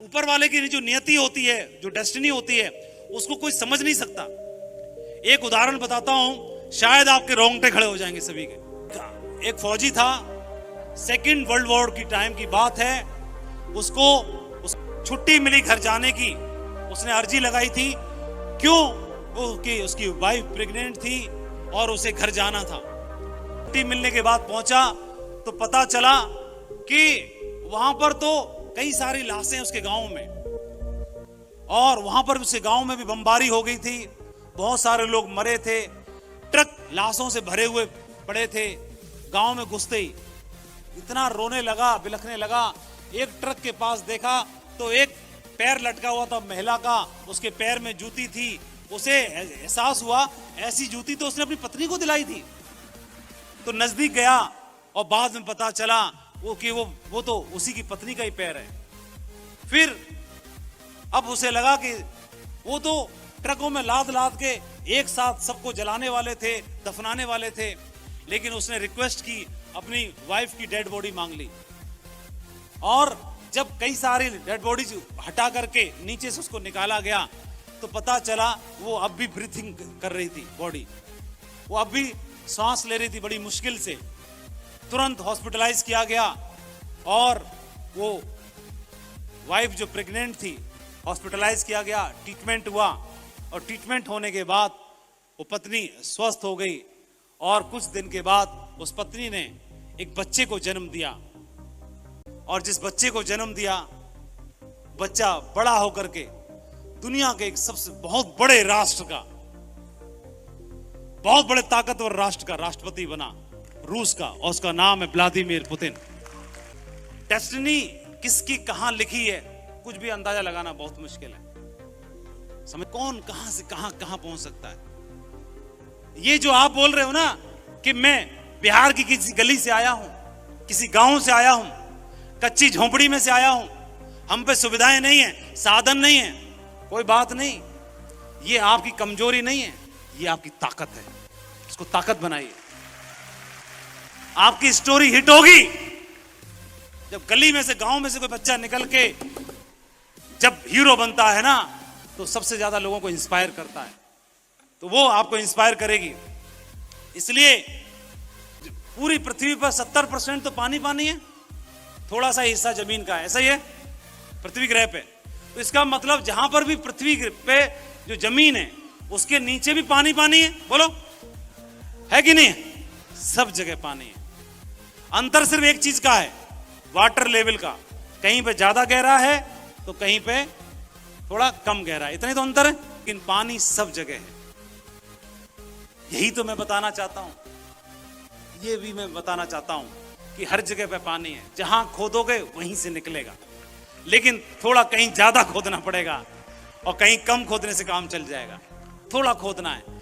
ऊपर वाले की जो नियति होती है, जो डेस्टिनी होती है, उसको कोई समझ नहीं सकता। एक उदाहरण बताता हूं, शायद आपके रोंगटे खड़े हो जाएंगे सभी के। एक फौजी था, सेकेंड वर्ल्ड वॉर की टाइम की बात है, उसको छुट्टी मिली घर जाने की। उसने अर्जी लगाई थी, क्यों? वो कि उसकी वाइफ प्रेग्नेंट थी और उसे घर जाना था। छुट्टी मिलने के बाद पहुंचा तो पता चला कि वहां पर तो कई सारी लाशें उसके गांव में, और वहां पर उसके गांव में भी बमबारी हो गई थी, बहुत सारे लोग मरे थे, ट्रक लाशों से भरे हुए पड़े थे। गांव में घुसते ही इतना रोने लगा, बिलखने लगा। एक ट्रक के पास देखा तो एक पैर लटका हुआ था महिला का, उसके पैर में जूती थी। उसे एहसास हुआ ऐसी जूती तो उसने अपनी पत्नी को दिलाई थी। तो नजदीक गया और बाद में पता चला वो तो उसी की पत्नी का ही पैर है। फिर अब उसे लगा कि वो तो ट्रकों में लाद लाद के एक साथ सबको जलाने वाले थे, दफनाने वाले थे, लेकिन उसने रिक्वेस्ट की, अपनी वाइफ की डेड बॉडी मांग ली। और जब कई सारी डेड बॉडी हटा करके नीचे से उसको निकाला गया तो पता चला वो अब भी ब्रीथिंग कर रही थी बॉडी, वो अब भी सांस ले रही थी बड़ी मुश्किल से। तुरंत हॉस्पिटलाइज किया गया और वो वाइफ जो प्रेग्नेंट थी हॉस्पिटलाइज किया गया, ट्रीटमेंट हुआ, और ट्रीटमेंट होने के बाद वो पत्नी स्वस्थ हो गई। और कुछ दिन के बाद उस पत्नी ने एक बच्चे को जन्म दिया, और जिस बच्चे को जन्म दिया, बच्चा बड़ा होकर के दुनिया के एक सबसे बहुत बड़े राष्ट्र का, बहुत बड़े ताकतवर राष्ट्र का राष्ट्रपति बना, रूस का, और उसका नाम है व्लादिमीर पुतिन। डेस्टिनी किसकी कहां लिखी है कुछ भी अंदाजा लगाना बहुत मुश्किल है। समझ कौन कहां से कहां कहां पहुंच सकता है। ये जो आप बोल रहे हो ना कि मैं बिहार की किसी गली से आया हूं, किसी गांव से आया हूं, कच्ची झोंपड़ी में से आया हूं, हम पे सुविधाएं नहीं है, साधन नहीं है, कोई बात नहीं। ये आपकी कमजोरी नहीं है, ये आपकी ताकत है। इसको ताकत बनाइए। आपकी स्टोरी हिट होगी जब गली में से, गांव में से कोई बच्चा निकल के जब हीरो बनता है ना, तो सबसे ज्यादा लोगों को इंस्पायर करता है, तो वो आपको इंस्पायर करेगी। इसलिए पूरी पृथ्वी पर 70% तो पानी पानी है, थोड़ा सा हिस्सा जमीन का है, ऐसा ही है पृथ्वी ग्रह पे। तो इसका मतलब जहां पर भी पृथ्वी पे जो जमीन है उसके नीचे भी पानी पानी है, बोलो है कि नहीं है? सब जगह पानी है। अंतर सिर्फ एक चीज का है, वाटर लेवल का। कहीं पे ज्यादा गहरा है तो कहीं पे थोड़ा कम गहरा है, इतना ही तो अंतर है, लेकिन पानी सब जगह है। यही तो मैं बताना चाहता हूं, ये भी मैं बताना चाहता हूं कि हर जगह पे पानी है, जहां खोदोगे वहीं से निकलेगा, लेकिन थोड़ा कहीं ज्यादा खोदना पड़ेगा और कहीं कम खोदने से काम चल जाएगा। थोड़ा खोदना है।